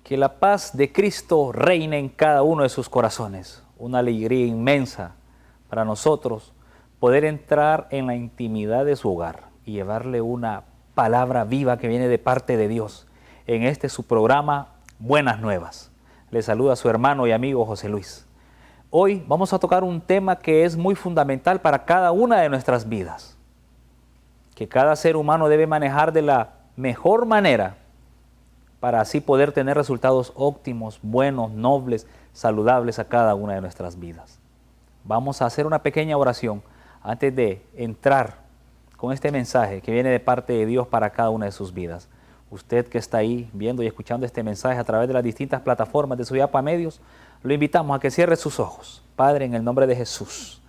Que la paz de Cristo reine en cada uno de sus corazones. Una alegría inmensa para nosotros poder entrar en la intimidad de su hogar y llevarle una palabra viva que viene de parte de Dios en este su programa Buenas Nuevas. Le saluda su hermano y amigo José Luis. Hoy vamos a tocar un tema que es muy fundamental para cada una de nuestras vidas, que cada ser humano debe manejar de la mejor manera para así poder tener resultados óptimos, buenos, nobles, saludables a cada una de nuestras vidas. Vamos a hacer una pequeña oración antes de entrar con este mensaje que viene de parte de Dios para cada una de sus vidas. Usted que está ahí viendo y escuchando este mensaje a través de las distintas plataformas de Suyapa Medios, lo invitamos a que cierre sus ojos. Padre, en el nombre de Jesús,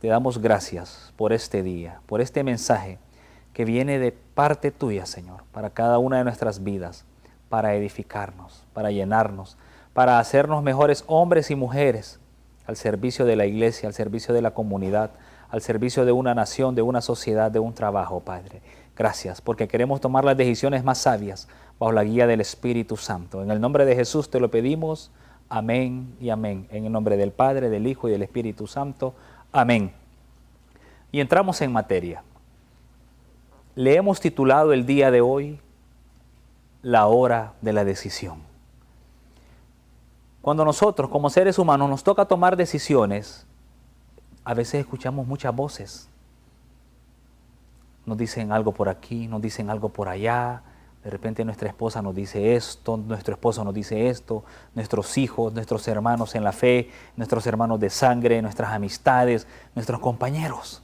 te damos gracias por este día, por este mensaje que viene de parte tuya, Señor, para cada una de nuestras vidas, para edificarnos, para llenarnos, para hacernos mejores hombres y mujeres al servicio de la iglesia, al servicio de la comunidad, al servicio de una nación, de una sociedad, de un trabajo, Padre. Gracias, porque queremos tomar las decisiones más sabias bajo la guía del Espíritu Santo. En el nombre de Jesús te lo pedimos. Amén y amén. En el nombre del Padre, del Hijo y del Espíritu Santo. Amén. Y entramos en materia. Le hemos titulado el día de hoy la hora de la decisión. Cuando nosotros como seres humanos nos toca tomar decisiones, a veces escuchamos muchas voces. Nos dicen algo por aquí, nos dicen algo por allá. De repente nuestra esposa nos dice esto, nuestro esposo nos dice esto, nuestros hijos, nuestros hermanos en la fe, nuestros hermanos de sangre, nuestras amistades, nuestros compañeros.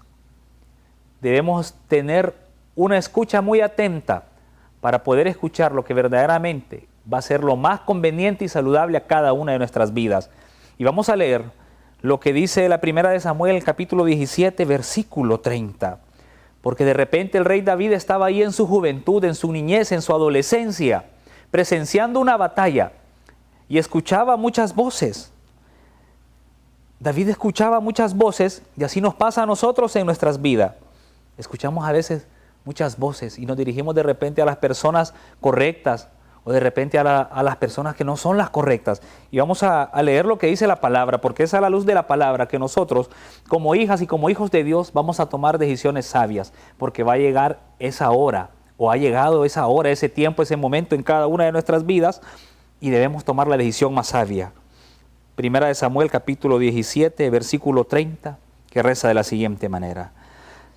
Debemos tener una escucha muy atenta para poder escuchar lo que verdaderamente va a ser lo más conveniente y saludable a cada una de nuestras vidas. Y vamos a leer lo que dice la primera de Samuel, el capítulo 17, versículo 30. Porque de repente el rey David estaba ahí en su juventud, en su niñez, en su adolescencia, presenciando una batalla y escuchaba muchas voces. David escuchaba muchas voces y así nos pasa a nosotros en nuestras vidas. Escuchamos a veces muchas voces y nos dirigimos de repente a las personas correctas o de repente a las personas que no son las correctas. Y vamos a leer lo que dice la palabra, porque es a la luz de la palabra que nosotros, como hijas y como hijos de Dios, vamos a tomar decisiones sabias, porque va a llegar esa hora, o ha llegado esa hora, ese tiempo, ese momento en cada una de nuestras vidas, y debemos tomar la decisión más sabia. Primera de Samuel, capítulo 17, versículo 30, que reza de la siguiente manera.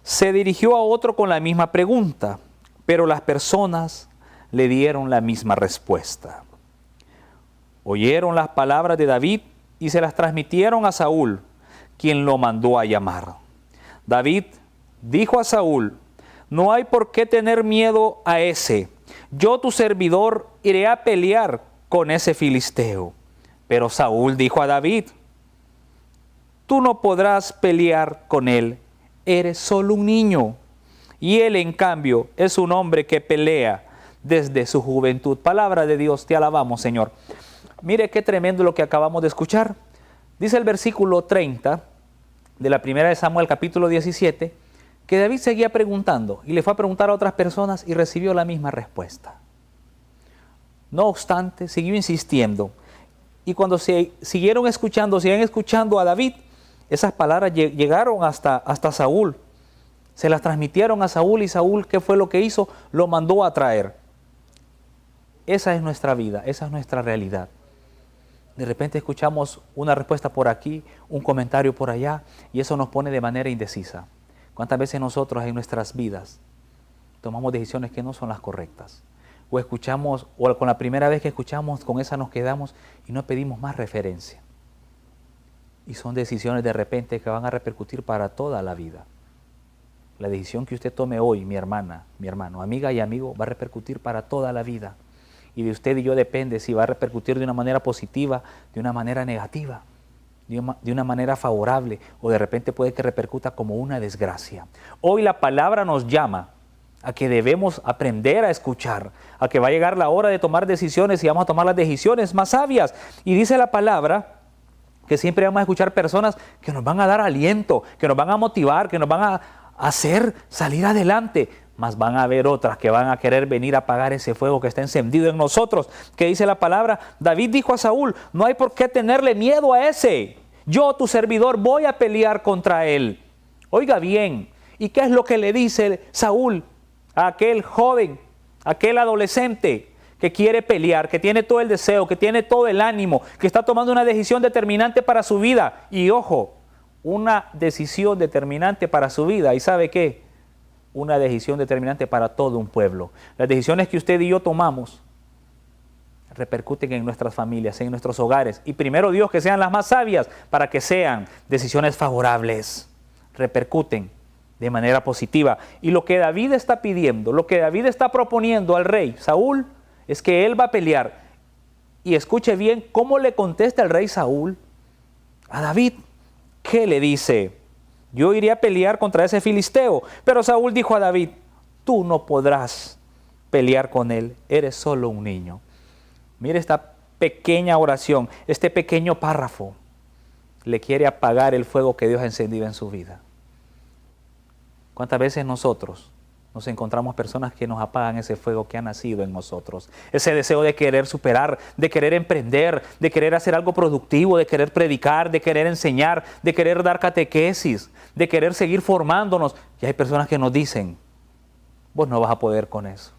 Se dirigió a otro con la misma pregunta, pero las personas le dieron la misma respuesta. Oyeron las palabras de David y se las transmitieron a Saúl, quien lo mandó a llamar. David dijo a Saúl: no hay por qué tener miedo a ese. Yo, tu servidor, iré a pelear con ese filisteo. Pero Saúl dijo a David: tú no podrás pelear con él. Eres solo un niño. Y él, en cambio, es un hombre que pelea desde su juventud. Palabra de Dios, te alabamos, Señor. Mire qué tremendo lo que acabamos de escuchar. Dice el versículo 30 de la primera de Samuel, capítulo 17, que David seguía preguntando y le fue a preguntar a otras personas y recibió la misma respuesta. No obstante, siguió insistiendo. Y cuando siguen escuchando a David, esas palabras llegaron hasta Saúl. Se las transmitieron a Saúl y Saúl, ¿qué fue lo que hizo? Lo mandó a traer. Esa es nuestra vida, esa es nuestra realidad. De repente escuchamos una respuesta por aquí, un comentario por allá, y eso nos pone de manera indecisa. ¿Cuántas veces nosotros en nuestras vidas tomamos decisiones que no son las correctas? O escuchamos, o con la primera vez que escuchamos, con esa nos quedamos y no pedimos más referencia. Y son decisiones de repente que van a repercutir para toda la vida. La decisión que usted tome hoy, mi hermana, mi hermano, amiga y amigo, va a repercutir para toda la vida. Y de usted y yo depende si va a repercutir de una manera positiva, de una manera negativa, de una manera favorable, o de repente puede que repercuta como una desgracia. Hoy la palabra nos llama a que debemos aprender a escuchar, a que va a llegar la hora de tomar decisiones y vamos a tomar las decisiones más sabias. Y dice la palabra que siempre vamos a escuchar personas que nos van a dar aliento, que nos van a motivar, que nos van a hacer salir adelante. mas van a haber otras que van a querer venir a apagar ese fuego que está encendido en nosotros. Que dice la palabra, David dijo a Saúl, no hay por qué tenerle miedo a ese. Yo, tu servidor, voy a pelear contra él. Oiga bien, ¿y qué es lo que le dice Saúl a aquel joven, aquel adolescente que quiere pelear, que tiene todo el deseo, que tiene todo el ánimo, que está tomando una decisión determinante para su vida? Y ojo, una decisión determinante para su vida. ¿Y sabe qué? Una decisión determinante para todo un pueblo. Las decisiones que usted y yo tomamos repercuten en nuestras familias, en nuestros hogares. Y primero Dios, que sean las más sabias para que sean decisiones favorables. Repercuten de manera positiva. Y lo que David está pidiendo, lo que David está proponiendo al rey Saúl, es que él va a pelear. Y escuche bien cómo le contesta el rey Saúl a David. ¿Qué le dice? Yo iré a pelear contra ese filisteo. Pero Saúl dijo a David, tú no podrás pelear con él, eres solo un niño. Mire esta pequeña oración, este pequeño párrafo. Le quiere apagar el fuego que Dios ha encendido en su vida. ¿Cuántas veces nosotros nos encontramos personas que nos apagan ese fuego que ha nacido en nosotros? Ese deseo de querer superar, de querer emprender, de querer hacer algo productivo, de querer predicar, de querer enseñar, de querer dar catequesis, de querer seguir formándonos. Y hay personas que nos dicen, vos no vas a poder con eso.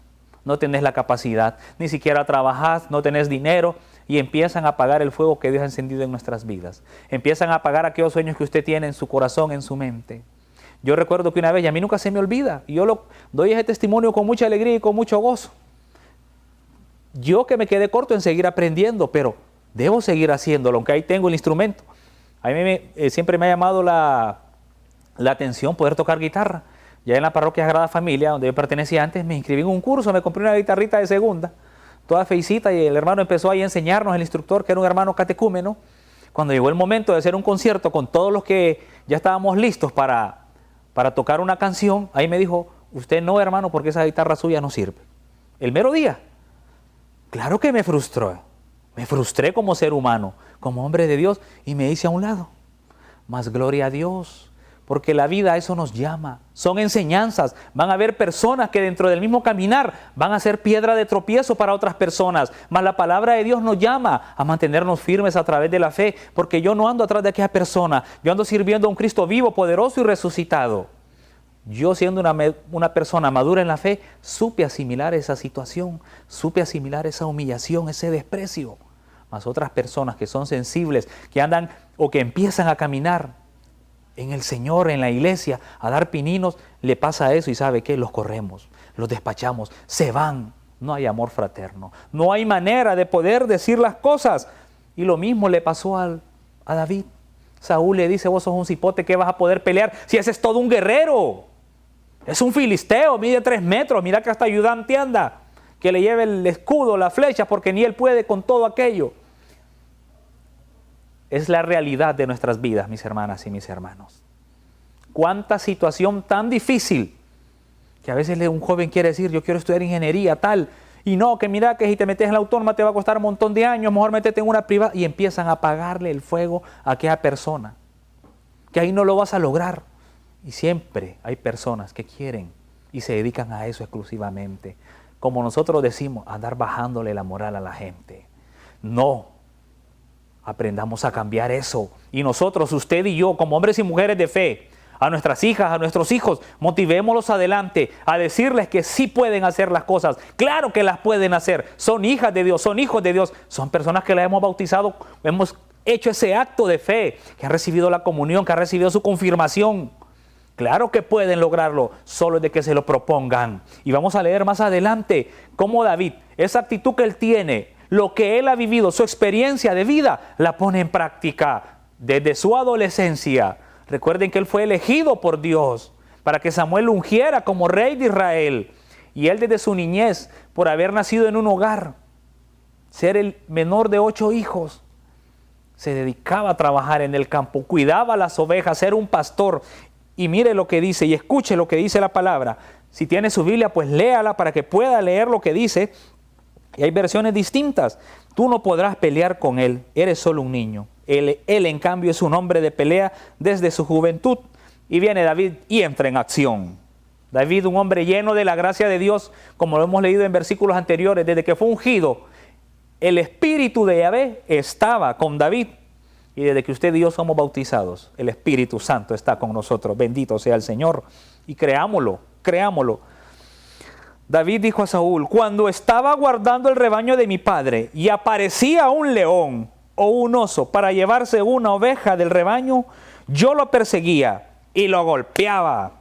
No tenés la capacidad, ni siquiera trabajás, no tenés dinero. Y empiezan a apagar el fuego que Dios ha encendido en nuestras vidas. Empiezan a apagar aquellos sueños que usted tiene en su corazón, en su mente. Yo recuerdo que una vez, y a mí nunca se me olvida, y yo doy ese testimonio con mucha alegría y con mucho gozo. Yo que me quedé corto en seguir aprendiendo, pero debo seguir haciéndolo, aunque ahí tengo el instrumento. A mí siempre me ha llamado la atención poder tocar guitarra. Ya en la parroquia Sagrada Familia, donde yo pertenecía antes, me inscribí en un curso, me compré una guitarrita de segunda, toda feicita, y el hermano empezó ahí a enseñarnos, el instructor, que era un hermano catecúmeno. Cuando llegó el momento de hacer un concierto con todos los que ya estábamos listos para tocar una canción, ahí me dijo, usted no, hermano, porque esa guitarra suya no sirve. El mero día. Claro que me frustró. Me frustré como ser humano, como hombre de Dios, y me hice a un lado. Mas gloria a Dios, porque la vida a eso nos llama. Son enseñanzas. Van a haber personas que dentro del mismo caminar van a ser piedra de tropiezo para otras personas. Mas la palabra de Dios nos llama a mantenernos firmes a través de la fe, porque yo no ando atrás de aquella persona. Yo ando sirviendo a un Cristo vivo, poderoso y resucitado. Yo, siendo una persona madura en la fe, supe asimilar esa situación, supe asimilar esa humillación, ese desprecio. Mas otras personas que son sensibles, que andan o que empiezan a caminar en el Señor, en la iglesia, a dar pininos, le pasa eso y ¿sabe qué? Los corremos, los despachamos, se van. No hay amor fraterno, no hay manera de poder decir las cosas. Y lo mismo le pasó a David. Saúl le dice, vos sos un cipote, ¿qué vas a poder pelear si ese es todo un guerrero? Es un filisteo, mide 3 metros, mira que hasta ayudante anda, que le lleve el escudo, la flecha, porque ni él puede con todo aquello. Es la realidad de nuestras vidas, mis hermanas y mis hermanos. Cuánta situación tan difícil, que a veces un joven quiere decir, yo quiero estudiar ingeniería, tal, y no, que mira que si te metes en la autónoma te va a costar un montón de años, mejor métete en una privada, y empiezan a apagarle el fuego a aquella persona, que ahí no lo vas a lograr. Y siempre hay personas que quieren y se dedican a eso exclusivamente. Como nosotros decimos, andar bajándole la moral a la gente. No, aprendamos a cambiar eso. Y nosotros, usted y yo, como hombres y mujeres de fe, a nuestras hijas, a nuestros hijos, motivémoslos adelante a decirles que sí pueden hacer las cosas. Claro que las pueden hacer. Son hijas de Dios, son hijos de Dios. Son personas que las hemos bautizado, hemos hecho ese acto de fe, que han recibido la comunión, que han recibido su confirmación. Claro que pueden lograrlo, solo de que se lo propongan. Y vamos a leer más adelante cómo David, esa actitud que él tiene, lo que él ha vivido, su experiencia de vida, la pone en práctica desde su adolescencia. Recuerden que él fue elegido por Dios para que Samuel lo ungiera como rey de Israel. Y él desde su niñez, por haber nacido en un hogar, ser el menor de 8 hijos, se dedicaba a trabajar en el campo, cuidaba las ovejas, era un pastor. Y mire lo que dice y escuche lo que dice la palabra. Si tiene su Biblia, pues léala para que pueda leer lo que dice. Y hay versiones distintas. Tú no podrás pelear con él, eres solo un niño. Él en cambio es un hombre de pelea desde su juventud. Y viene David y entra en acción. David, un hombre lleno de la gracia de Dios, como lo hemos leído en versículos anteriores, desde que fue ungido, el Espíritu de Yahvé estaba con David. Y desde que usted y yo somos bautizados, el Espíritu Santo está con nosotros. Bendito sea el Señor. Y creámoslo, creámoslo. David dijo a Saúl: cuando estaba guardando el rebaño de mi padre y aparecía un león o un oso para llevarse una oveja del rebaño, yo lo perseguía y lo golpeaba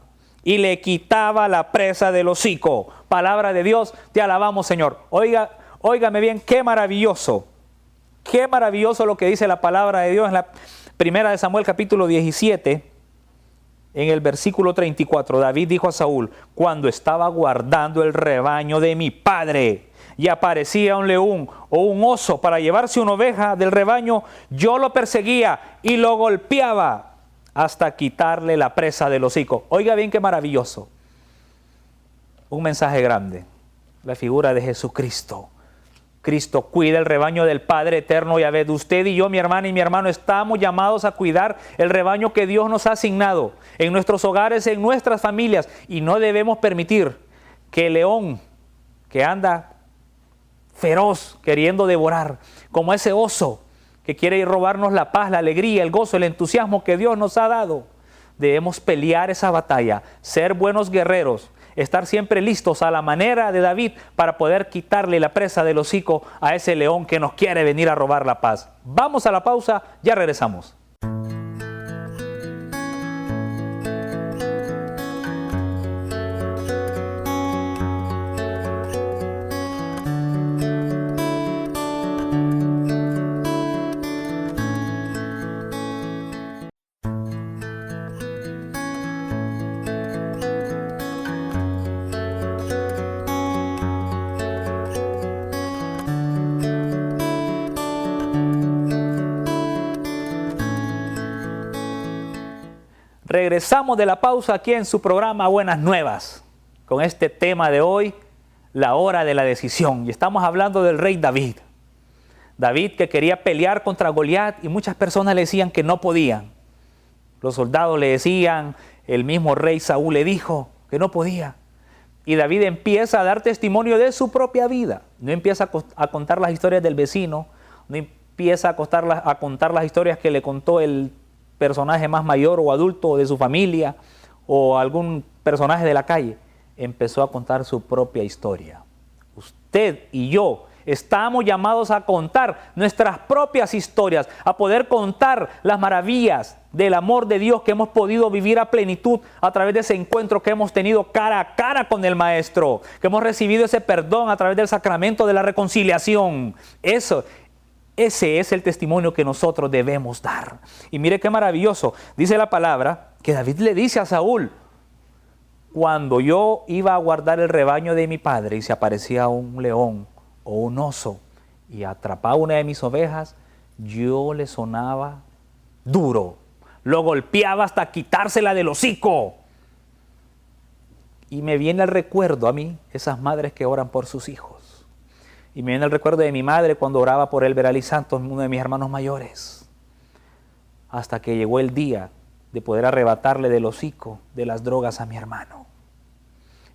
y le quitaba la presa del hocico. Palabra de Dios, te alabamos, Señor. Óigame bien, qué maravilloso lo que dice la palabra de Dios en la primera de Samuel capítulo 17, en el versículo 34. David dijo a Saúl: cuando estaba guardando el rebaño de mi padre y aparecía un león o un oso para llevarse una oveja del rebaño, yo lo perseguía y lo golpeaba hasta quitarle la presa del hocico. Oiga bien qué maravilloso. Un mensaje grande. La figura de Jesucristo. Cristo cuida el rebaño del Padre eterno Yahvé. Usted y yo, mi hermana y mi hermano, estamos llamados a cuidar el rebaño que Dios nos ha asignado en nuestros hogares, en nuestras familias. Y no debemos permitir que el león que anda feroz queriendo devorar, como ese oso que quiere robarnos la paz, la alegría, el gozo, el entusiasmo que Dios nos ha dado. Debemos pelear esa batalla, ser buenos guerreros, estar siempre listos a la manera de David para poder quitarle la presa del hocico a ese león que nos quiere venir a robar la paz. Vamos a la pausa, ya regresamos. Regresamos de la pausa aquí en su programa Buenas Nuevas, con este tema de hoy, la hora de la decisión. Y estamos hablando del rey David. David, que quería pelear contra Goliat, y muchas personas le decían que no podían. Los soldados le decían, el mismo rey Saúl le dijo que no podía. Y David empieza a dar testimonio de su propia vida. No empieza a contar las historias del vecino, no empieza a contar las historias que le contó el personaje más mayor o adulto de su familia o algún personaje de la calle. Empezó a contar su propia historia. Usted y yo estamos llamados a contar nuestras propias historias, a poder contar las maravillas del amor de Dios que hemos podido vivir a plenitud a través de ese encuentro que hemos tenido cara a cara con el Maestro, que hemos recibido ese perdón a través del sacramento de la reconciliación. Ese es el testimonio que nosotros debemos dar. Y mire qué maravilloso. Dice la palabra que David le dice a Saúl: cuando yo iba a guardar el rebaño de mi padre y se aparecía un león o un oso y atrapaba una de mis ovejas, yo le sonaba duro. Lo golpeaba hasta quitársela del hocico. Y me viene el recuerdo a mí, esas madres que oran por sus hijos. Y me viene el recuerdo de mi madre cuando oraba por el Verali Santos, uno de mis hermanos mayores. Hasta que llegó el día de poder arrebatarle del hocico de las drogas a mi hermano.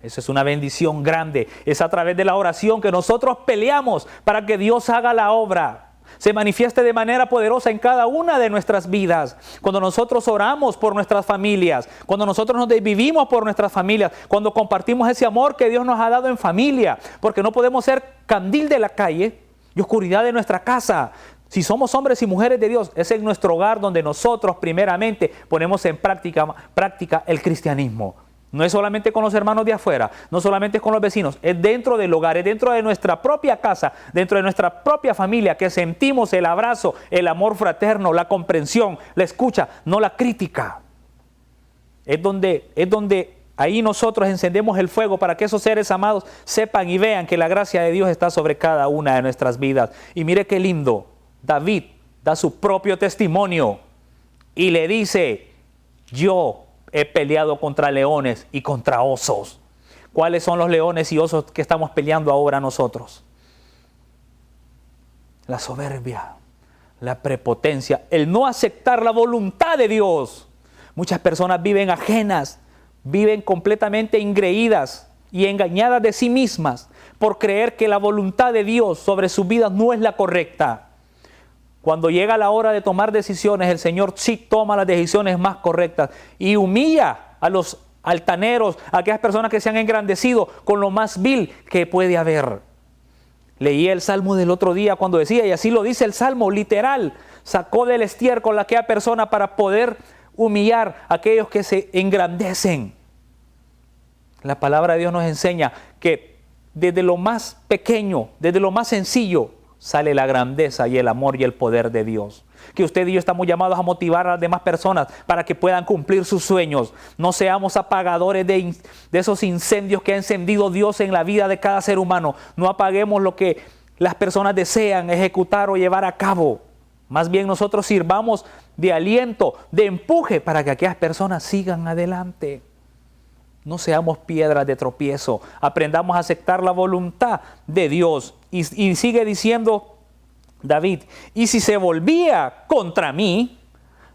Eso es una bendición grande. Es a través de la oración que nosotros peleamos para que Dios haga la obra, se manifieste de manera poderosa en cada una de nuestras vidas. Cuando nosotros oramos por nuestras familias, cuando nosotros nos desvivimos por nuestras familias, cuando compartimos ese amor que Dios nos ha dado en familia, porque no podemos ser candil de la calle y oscuridad de nuestra casa. Si somos hombres y mujeres de Dios, es en nuestro hogar donde nosotros primeramente ponemos en práctica el cristianismo. No es solamente con los hermanos de afuera, no solamente es con los vecinos, es dentro del hogar, es dentro de nuestra propia casa, dentro de nuestra propia familia, que sentimos el abrazo, el amor fraterno, la comprensión, la escucha, no la crítica. Es donde ahí nosotros encendemos el fuego para que esos seres amados sepan y vean que la gracia de Dios está sobre cada una de nuestras vidas. Y mire qué lindo, David da su propio testimonio y le dice: yo he peleado contra leones y contra osos. ¿Cuáles son los leones y osos que estamos peleando ahora nosotros? La soberbia, la prepotencia, el no aceptar la voluntad de Dios. Muchas personas viven ajenas viven completamente ingreídas y engañadas de sí mismas por creer que la voluntad de Dios sobre sus vidas no es la correcta. Cuando llega la hora de tomar decisiones, el Señor sí toma las decisiones más correctas y humilla a los altaneros, a aquellas personas que se han engrandecido con lo más vil que puede haber. Leí el Salmo del otro día cuando decía, y así lo dice el Salmo, literal, sacó del estiércol a aquella persona para poder humillar a aquellos que se engrandecen. La palabra de Dios nos enseña que desde lo más pequeño, desde lo más sencillo, sale la grandeza y el amor y el poder de Dios. Que usted y yo estamos llamados a motivar a las demás personas para que puedan cumplir sus sueños. No seamos apagadores de esos incendios que ha encendido Dios en la vida de cada ser humano. No apaguemos lo que las personas desean ejecutar o llevar a cabo. Más bien nosotros sirvamos de aliento, de empuje para que aquellas personas sigan adelante. No seamos piedras de tropiezo. Aprendamos a aceptar la voluntad de Dios. Y sigue diciendo David, y si se volvía contra mí,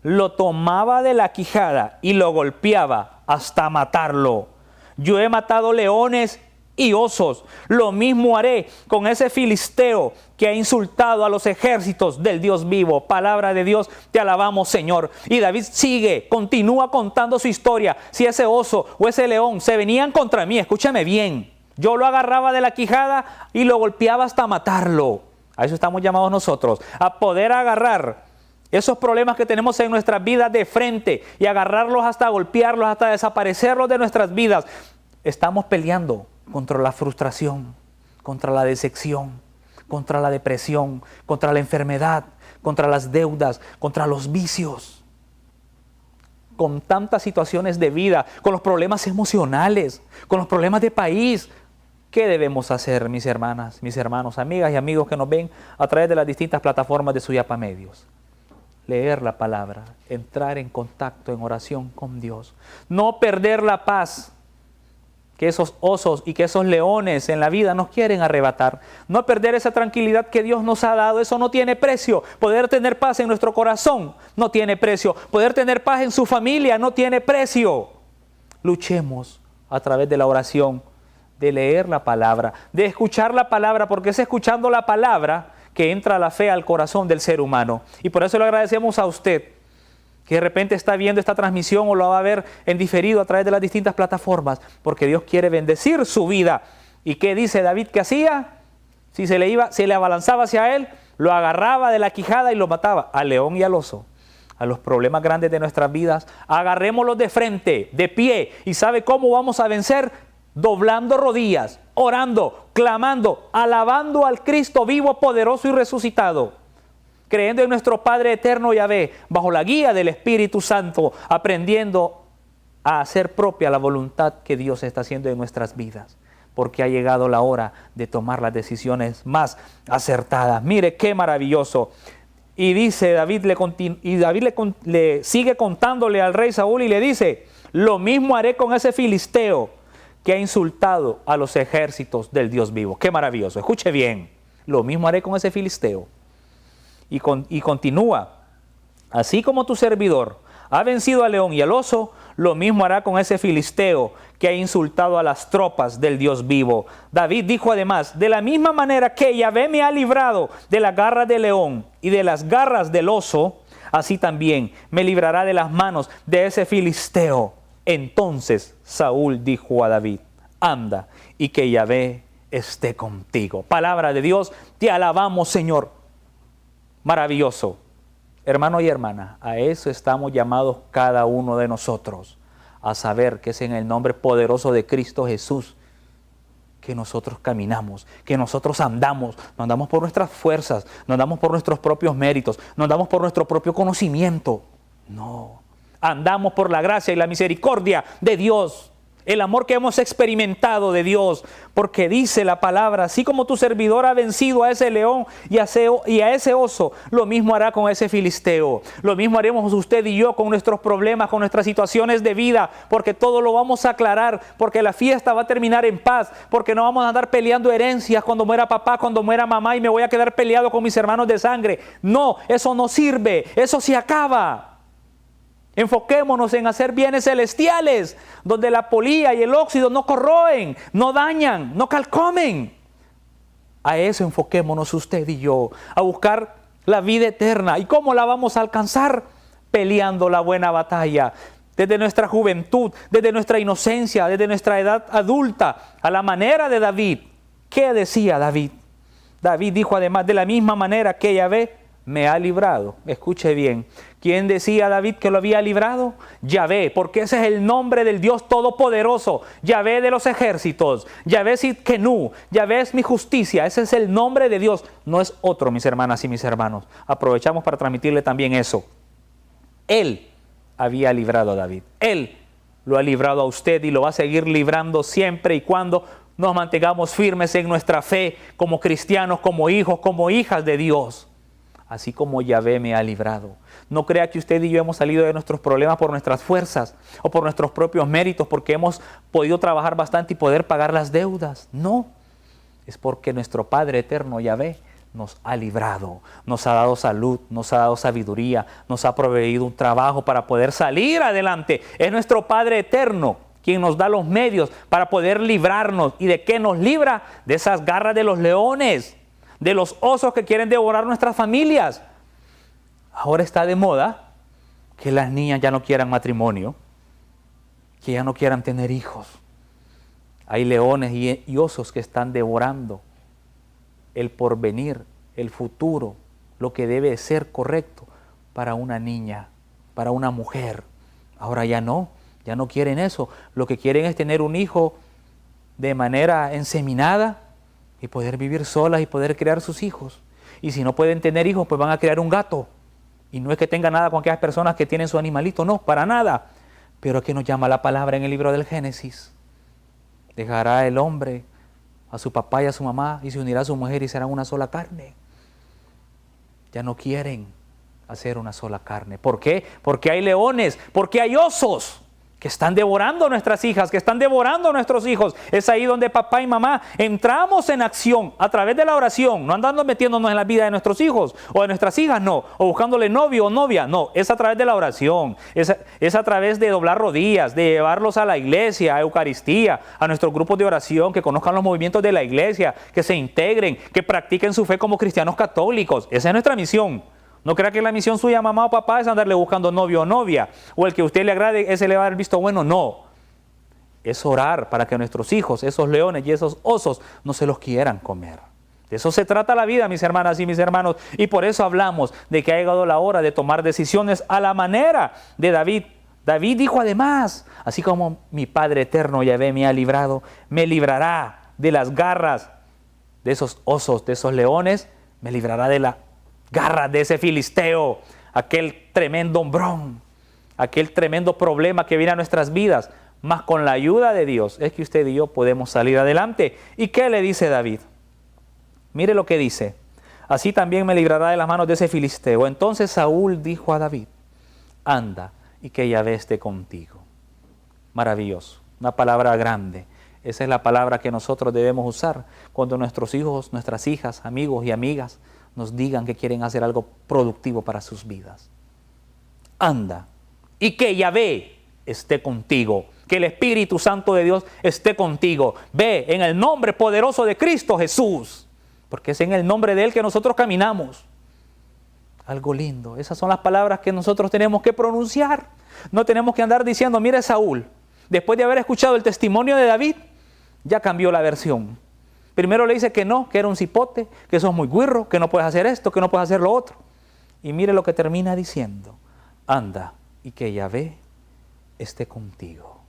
lo tomaba de la quijada y lo golpeaba hasta matarlo. Yo he matado leones y osos. Lo mismo haré con ese filisteo que ha insultado a los ejércitos del Dios vivo. Palabra de Dios, te alabamos, Señor. Y David continúa contando su historia. Si ese oso o ese león se venían contra mí, escúchame bien, yo lo agarraba de la quijada y lo golpeaba hasta matarlo. A eso estamos llamados nosotros, a poder agarrar esos problemas que tenemos en nuestras vidas de frente y agarrarlos hasta golpearlos, hasta desaparecerlos de nuestras vidas. Estamos peleando contra la frustración, contra la decepción, contra la depresión, contra la enfermedad, contra las deudas, contra los vicios. Con tantas situaciones de vida, con los problemas emocionales, con los problemas de país. ¿Qué debemos hacer, mis hermanas, mis hermanos, amigas y amigos que nos ven a través de las distintas plataformas de Suyapa Medios? Leer la palabra, entrar en contacto, en oración con Dios. No perder la paz que esos osos y que esos leones en la vida nos quieren arrebatar. No perder esa tranquilidad que Dios nos ha dado. Eso no tiene precio. Poder tener paz en nuestro corazón no tiene precio. Poder tener paz en su familia no tiene precio. Luchemos a través de la oración, de leer la palabra, de escuchar la palabra, porque es escuchando la palabra que entra la fe al corazón del ser humano. Y por eso le agradecemos a usted que de repente está viendo esta transmisión o lo va a ver en diferido a través de las distintas plataformas, porque Dios quiere bendecir su vida. ¿Y qué dice David que hacía? Si se le abalanzaba hacia él, lo agarraba de la quijada y lo mataba, al león y al oso. A los problemas grandes de nuestras vidas, agarrémoslos de frente, de pie. ¿Y sabe cómo vamos a vencer? Doblando rodillas, orando, clamando, alabando al Cristo vivo, poderoso y resucitado. Creyendo en nuestro Padre eterno Yahvé, bajo la guía del Espíritu Santo, aprendiendo a hacer propia la voluntad que Dios está haciendo en nuestras vidas. Porque ha llegado la hora de tomar las decisiones más acertadas. Mire qué maravilloso. Y dice David, le sigue contándole al rey Saúl y le dice, lo mismo haré con ese filisteo que ha insultado a los ejércitos del Dios vivo. Qué maravilloso. Escuche bien. Lo mismo haré con ese filisteo. Y continúa, así como tu servidor ha vencido al león y al oso, lo mismo hará con ese filisteo que ha insultado a las tropas del Dios vivo. David dijo además, de la misma manera que Yahvé me ha librado de las garras del león y de las garras del oso, así también me librará de las manos de ese filisteo. Entonces Saúl dijo a David, anda y que Yahvé esté contigo. Palabra de Dios, te alabamos, Señor. Maravilloso. Hermano y hermana, a eso estamos llamados cada uno de nosotros, a saber que es en el nombre poderoso de Cristo Jesús que nosotros caminamos, que nosotros andamos. No andamos por nuestras fuerzas, no andamos por nuestros propios méritos, no andamos por nuestro propio conocimiento. No, andamos por la gracia y la misericordia de Dios. El amor que hemos experimentado de Dios, porque dice la palabra, así como tu servidor ha vencido a ese león y a ese oso, lo mismo hará con ese filisteo. Lo mismo haremos usted y yo con nuestros problemas, con nuestras situaciones de vida, porque todo lo vamos a aclarar, porque la fiesta va a terminar en paz, porque no vamos a andar peleando herencias cuando muera papá, cuando muera mamá y me voy a quedar peleado con mis hermanos de sangre. No, eso no sirve, eso se acaba. Enfoquémonos en hacer bienes celestiales, donde la polía y el óxido no corroen, no dañan, no calcomen. A eso enfoquémonos usted y yo, a buscar la vida eterna. ¿Y cómo la vamos a alcanzar? Peleando la buena batalla. Desde nuestra juventud, desde nuestra inocencia, desde nuestra edad adulta, a la manera de David. ¿Qué decía David? David dijo además, de la misma manera que Yahvé me ha librado. Escuche bien. ¿Quién decía David que lo había librado? Yahvé, porque ese es el nombre del Dios Todopoderoso. Yahvé de los ejércitos. Yahvé Sidkenu. Yahvé es mi justicia. Ese es el nombre de Dios. No es otro, mis hermanas y mis hermanos. Aprovechamos para transmitirle también eso. Él había librado a David. Él lo ha librado a usted y lo va a seguir librando siempre y cuando nos mantengamos firmes en nuestra fe como cristianos, como hijos, como hijas de Dios. Así como Yahvé me ha librado. No crea que usted y yo hemos salido de nuestros problemas por nuestras fuerzas o por nuestros propios méritos, porque hemos podido trabajar bastante y poder pagar las deudas. No, es porque nuestro Padre eterno Yahvé nos ha librado, nos ha dado salud, nos ha dado sabiduría, nos ha proveído un trabajo para poder salir adelante. Es nuestro Padre eterno quien nos da los medios para poder librarnos. ¿Y de qué nos libra? De esas garras de los leones, de los osos que quieren devorar nuestras familias. Ahora está de moda que las niñas ya no quieran matrimonio, que ya no quieran tener hijos. Hay leones y osos que están devorando el porvenir, el futuro, lo que debe ser correcto para una niña, para una mujer. Ahora ya no quieren eso. Lo que quieren es tener un hijo de manera inseminada y poder vivir solas y poder crear sus hijos. Y si no pueden tener hijos, pues van a crear un gato. Y no es que tenga nada con aquellas personas que tienen su animalito, no, para nada. Pero aquí nos llama la palabra en el libro del Génesis. Dejará el hombre a su papá y a su mamá y se unirá a su mujer y serán una sola carne. Ya no quieren hacer una sola carne. ¿Por qué? Porque hay leones, porque hay osos que están devorando a nuestras hijas, que están devorando a nuestros hijos. Es ahí donde papá y mamá entramos en acción a través de la oración, no andando metiéndonos en la vida de nuestros hijos o de nuestras hijas, no, o buscándole novio o novia, no, es a través de la oración, es a través de doblar rodillas, de llevarlos a la iglesia, a Eucaristía, a nuestros grupos de oración, que conozcan los movimientos de la iglesia, que se integren, que practiquen su fe como cristianos católicos. Esa es nuestra misión. No crea que la misión suya, mamá o papá, es andarle buscando novio o novia, o el que a usted le agrade, ese le va a dar el visto bueno. No, es orar para que nuestros hijos, esos leones y esos osos, no se los quieran comer. De eso se trata la vida, mis hermanas y mis hermanos, y por eso hablamos de que ha llegado la hora de tomar decisiones a la manera de David. David dijo además, así como mi Padre eterno Yahvé me ha librado, me librará de las garras de esos osos, de esos leones, me librará de la garras de ese filisteo, aquel tremendo hombrón, aquel tremendo problema que viene a nuestras vidas. Mas con la ayuda de Dios es que usted y yo podemos salir adelante. ¿Y qué le dice David? Mire lo que dice. Así también me librará de las manos de ese filisteo. Entonces Saúl dijo a David, anda y que Yahvé esté contigo. Maravilloso, una palabra grande. Esa es la palabra que nosotros debemos usar cuando nuestros hijos, nuestras hijas, amigos y amigas nos digan que quieren hacer algo productivo para sus vidas. Anda y que Yahvé esté contigo, que el Espíritu Santo de Dios esté contigo. Ve en el nombre poderoso de Cristo Jesús, porque es en el nombre de Él que nosotros caminamos. Algo lindo, esas son las palabras que nosotros tenemos que pronunciar. No tenemos que andar diciendo, mire Saúl, después de haber escuchado el testimonio de David, ya cambió la versión. Primero le dice que no, que era un cipote, que sos muy guirro, que no puedes hacer esto, que no puedes hacer lo otro. Y mire lo que termina diciendo. Anda y que Yahvé esté contigo.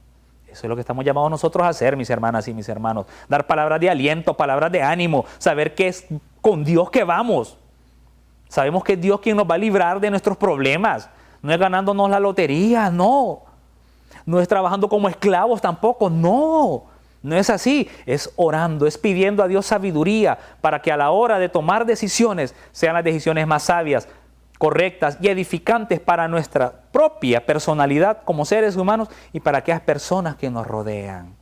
Eso es lo que estamos llamados nosotros a hacer, mis hermanas y mis hermanos. Dar palabras de aliento, palabras de ánimo, saber que es con Dios que vamos. Sabemos que es Dios quien nos va a librar de nuestros problemas. No es ganándonos la lotería, no. No es trabajando como esclavos tampoco, no. No es así, es orando, es pidiendo a Dios sabiduría para que a la hora de tomar decisiones sean las decisiones más sabias, correctas y edificantes para nuestra propia personalidad como seres humanos y para aquellas personas que nos rodean.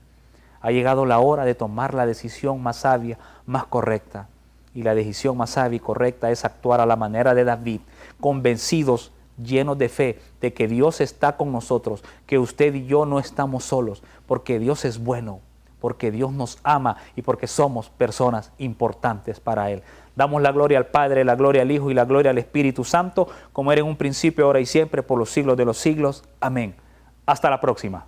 Ha llegado la hora de tomar la decisión más sabia, más correcta. Y la decisión más sabia y correcta es actuar a la manera de David, convencidos llenos de fe, de que Dios está con nosotros, que usted y yo no estamos solos, porque Dios es bueno, porque Dios nos ama y porque somos personas importantes para Él. Damos la gloria al Padre, la gloria al Hijo y la gloria al Espíritu Santo, como era en un principio, ahora y siempre, por los siglos de los siglos. Amén. Hasta la próxima.